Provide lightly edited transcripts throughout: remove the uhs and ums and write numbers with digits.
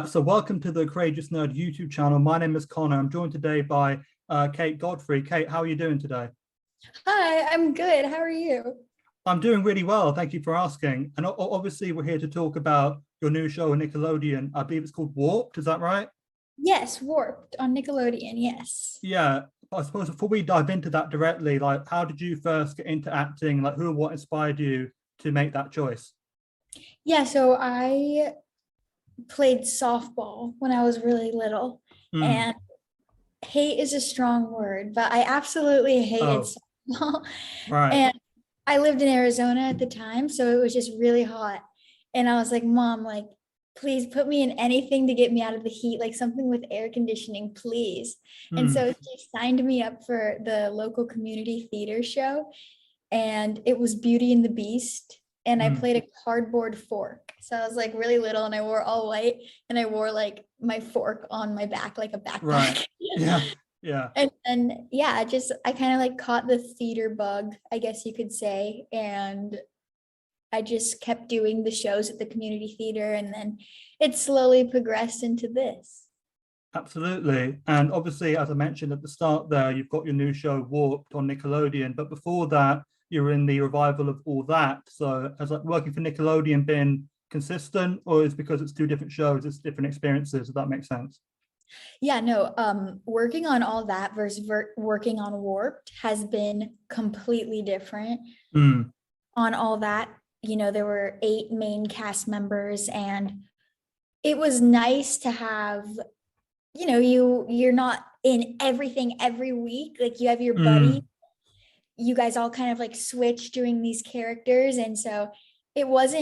So welcome to the Courageous Nerd YouTube channel. My name is Connor. I'm joined today by Kate Godrey. Kate, how are you doing today? Hi, I'm good. How are you? I'm doing really well. Thank you for asking. And obviously, we're here to talk about your new show on Nickelodeon. I believe it's called Warped. Is that right? Yes, Warped on Nickelodeon. Yes. Yeah. I suppose before we dive into that directly, like, how did you first get into acting? Like, who or what inspired you to make that choice? Yeah, so I played softball when I was really little, Mm. and hate is a strong word, but I absolutely hated Oh, softball. right. And I lived in Arizona at the time, so it was just really hot. And I was like, Mom, like, please put me in anything to get me out of the heat, like something with air conditioning, please. And Mm. so she signed me up for the local community theater show, and it was Beauty and the Beast. And I Mm. played a cardboard fork. So I was like really little and I wore all white and I wore like my fork on my back, like a Right. backpack. Yeah. Yeah. And then yeah, just I kind of like caught the theater bug, I guess you could say. And I just kept doing the shows at the community theater, and then it slowly progressed into this. Absolutely. And obviously, as I mentioned at the start there, you've got your new show Warped on Nickelodeon. But before that, you were in the revival of All That. So has like working for Nickelodeon been consistent, or is because it's two different shows, it's different experiences? Does that make sense? Yeah, no, working on all that versus working on Warped has been completely different. Mm. On all that, there were 8 main cast members, and it was nice to have, you're not in everything every week. Like you have your buddy, Mm. you guys all kind of like switch doing these characters, and so it was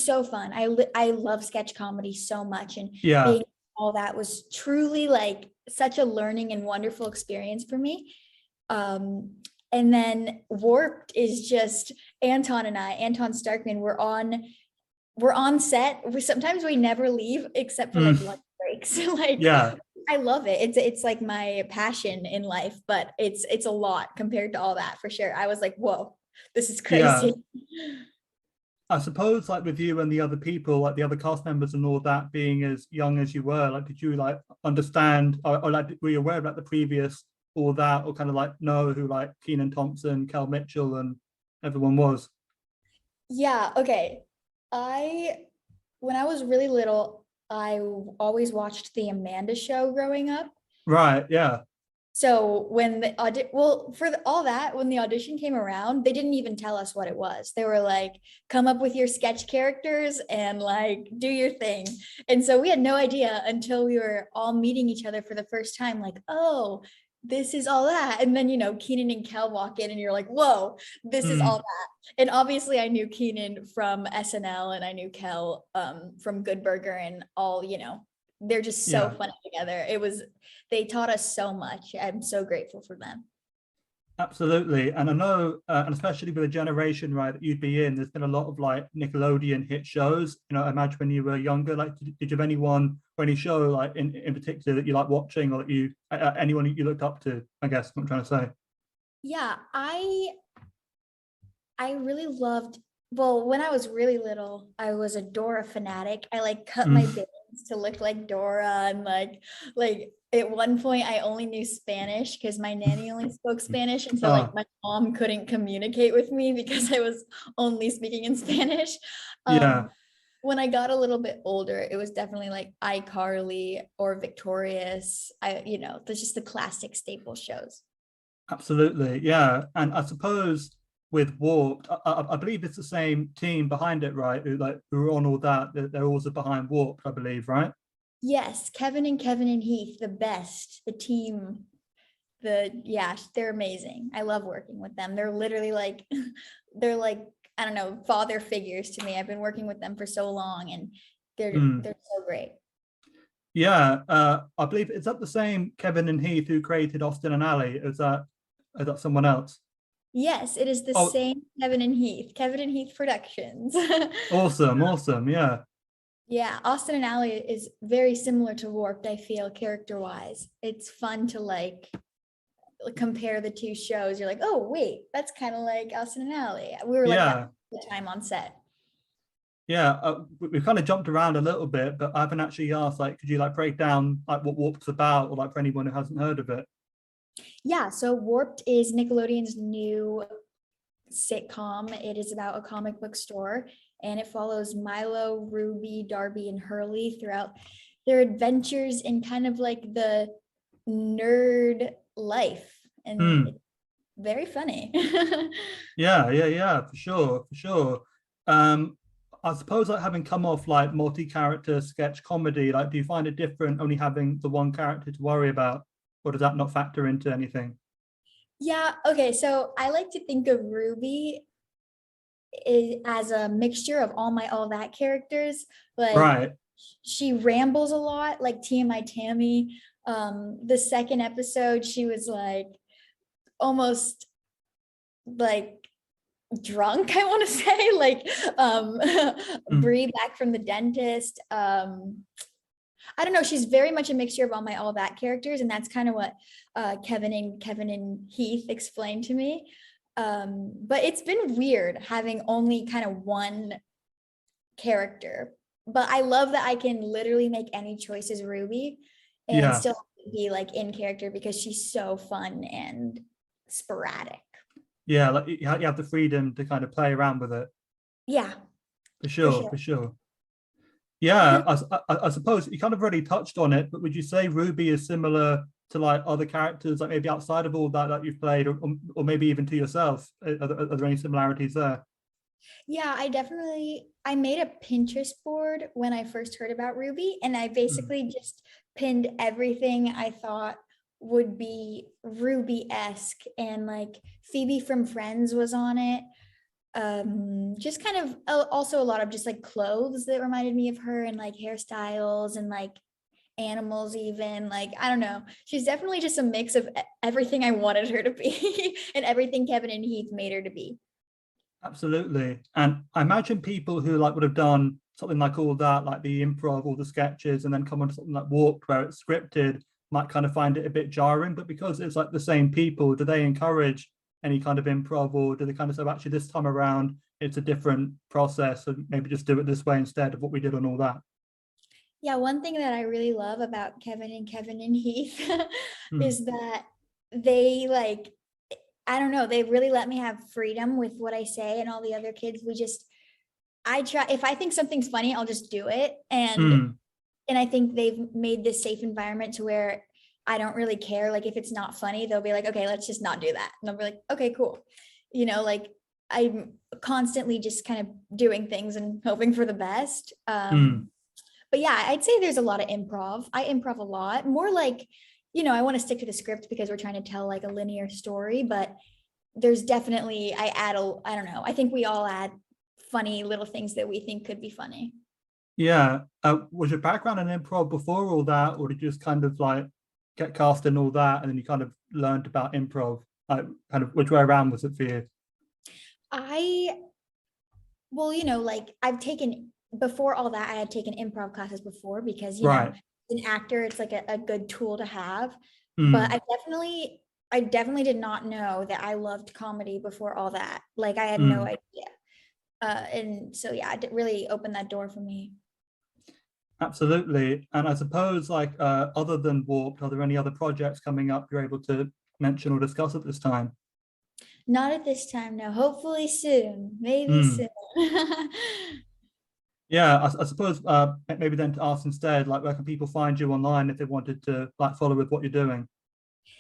so fun. I love sketch comedy so much, and Yeah. being all that was truly like such a learning and wonderful experience for me. um and then Warped is just Anton Starkman. We're on set. Sometimes we never leave except for like Mm. lunch breaks. Like Yeah. I love it. It's like my passion in life, but it's a lot compared to all that for sure. I was like, whoa, this is Yeah. crazy. I suppose like with you and the other people, like the other cast members and all that being as young as you were, like did you like understand or like were you aware of like the previous All That, or kind of like know who like Keenan Thompson, Kel Mitchell and everyone was? Yeah, okay. I When I was really little, I always watched the Amanda Show growing up. Right, yeah. So when the all that, when the audition came around, they didn't even tell us what it was. They were like, come up with your sketch characters and like do your thing. And so we had no idea until we were all meeting each other for the first time, like, oh, this is all that. And then, Keenan and Kel walk in and you're like, whoa, this is all Mm. that. And obviously I knew Keenan from SNL and I knew Kel from Good Burger and all, they're just so Yeah. funny together. They taught us so much. I'm so grateful for them. Absolutely. And I know, and especially with the generation, right, that you'd be in, there's been a lot of like Nickelodeon hit shows. I imagine when you were younger, like, did you have anyone or any show like in particular that you like watching, or that anyone you looked up to, I guess, what I'm trying to say. Yeah, I really loved, well, when I was really little, I was a Dora fanatic. I like cut my Mm. bangs to look like Dora, and like at one point I only knew Spanish because my nanny only spoke Spanish, and so like Oh, my mom couldn't communicate with me because I was only speaking in Spanish. yeah. Um when I got a little bit older, it was definitely like iCarly or Victorious. There's just the classic staple shows. Absolutely, yeah. And I suppose with Warped, I believe it's the same team behind it, right? Who are on All That. They're also behind Warped, I believe, right? Yes, Kevin and Heath, the best, the team, yeah, they're amazing. I love working with them. They're literally like, they're like, I don't know, father figures to me. I've been working with them for so long, and Mm. they're so great. Yeah, I believe is that the same Kevin and Heath who created Austin and Ally? Is that someone else? Yes, it is the Oh, same Kevin and Heath Productions. awesome, awesome, yeah. Yeah, Austin and Ally is very similar to Warped, I feel, character wise. It's fun to like compare the two shows. You're like, oh wait, that's kind of like Austin and Ally. We were like that Yeah. the time on set. Yeah, we've kind of jumped around a little bit, but I haven't actually asked, like, could you like break down like what Warped's about, or like for anyone who hasn't heard of it? Yeah, so Warped is Nickelodeon's new sitcom. It is about a comic book store, and it follows Milo, Ruby, Darby, and Hurley throughout their adventures in kind of like the nerd life. And Hmm. it's very funny. Yeah, for sure, for sure. Um, I suppose like having come off like multi-character sketch comedy, like do you find it different only having the one character to worry about, or does that not factor into anything? Yeah, okay, so I like to think of Ruby as a mixture of all that characters. Like Right. she rambles a lot, like TMI Tammy. The second episode, she was like almost like drunk, I want to say, like Hmm. Brie back from the dentist. I don't know, she's very much a mixture of all that characters, and that's kind of what Kevin and Heath explained to me. But it's been weird having only kind of one character. But I love that I can literally make any choice as Ruby and Yeah. still be like in character because she's so fun and sporadic. Yeah, like you have the freedom to kind of play around with it, Yeah, for for sure, sure. for sure. Yeah, I suppose you kind of already touched on it, but would you say Ruby is similar to like other characters, like maybe outside of all that that you've played, or maybe even to yourself? Are there any similarities there? Yeah, I made a Pinterest board when I first heard about Ruby, and I Mm, basically just pinned everything I thought would be Ruby-esque, and like Phoebe from Friends was on it. Just kind of also a lot of just like clothes that reminded me of her, and like hairstyles and like animals, even like I don't know, she's definitely just a mix of everything I wanted her to be and everything Kevin and Heath made her to be. absolutely. And I imagine people who like would have done something like all that, like the improv, all the sketches, and then come on to something like Warped, where it's scripted, might kind of find it a bit jarring. But because it's like the same people, do they encourage any kind of improv, or do they kind of say, actually, this time around, it's a different process, and maybe just do it this way instead of what we did on all that? Yeah, one thing that I really love about Kevin and Heath Hmm. is that they like, I don't know, they really let me have freedom with what I say, and all the other kids, I try, if I think something's funny, I'll just do it. Hmm. And I think they've made this safe environment to where I don't really care. Like if it's not funny, they'll be like, okay, let's just not do that. And I'll be like, okay, cool. Like I'm constantly just kind of doing things and hoping for the best. Hmm. But yeah, I'd say there's a lot of improv. I improv a lot, more like, I want to stick to the script because we're trying to tell like a linear story, but there's definitely, I don't know, I think we all add funny little things that we think could be funny. Yeah. Was your background in improv before all that, or did you just kind of like get cast in all that, and then you kind of learned about improv? Like, kind of which way around was it for you? I, well, like I've taken, before all that, I had taken improv classes before because, Right. an actor, it's like a good tool to have. But Mm, I definitely did not know that I loved comedy before all that. Like I had no mm. idea. And so, yeah, it really opened that door for me. Absolutely. And I suppose, like, other than Warped, are there any other projects coming up you're able to mention or discuss at this time? Not at this time, no. Hopefully soon. Maybe Mm. soon. Yeah, I suppose maybe then to ask instead, like, where can people find you online if they wanted to like follow with what you're doing?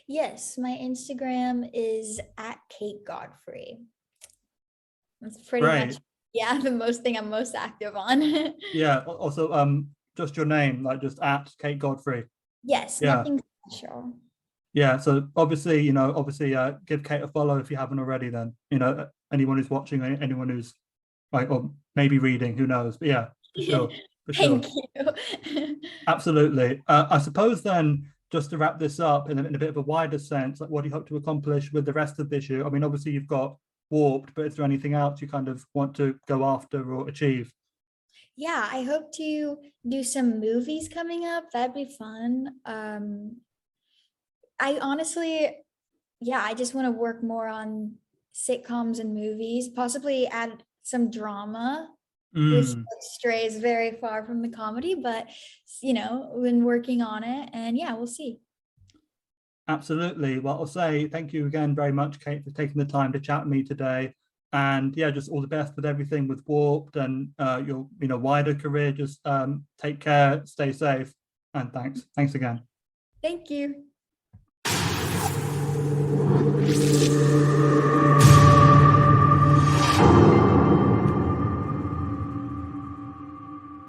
Yes, my Instagram is at Kate Godfrey. That's pretty much, Great. yeah, the most thing I'm most active on. Yeah. Also, just your name, like just at Kate Godfrey. Yes, Yeah. nothing special. Yeah. So obviously, give Kate a follow if you haven't already. Then anyone who's watching, anyone who's like, or maybe reading, who knows? But yeah, for sure, for Thank sure. you. Absolutely. I suppose then, just to wrap this up in a bit of a wider sense, like what do you hope to accomplish with the rest of this year? I mean, obviously you've got Warped, but is there anything else you kind of want to go after or achieve? Yeah, I hope to do some movies coming up. That'd be fun. I honestly, yeah, I just want to work more on sitcoms and movies, possibly add some drama. This Mm. strays very far from the comedy, but you know, been working on it, and yeah, we'll see. Absolutely. Well, I'll say thank you again very much, Kate, for taking the time to chat with me today. And yeah, just all the best with everything with Warped and your wider career. Just take care, stay safe, and thanks. Thanks again. Thank you.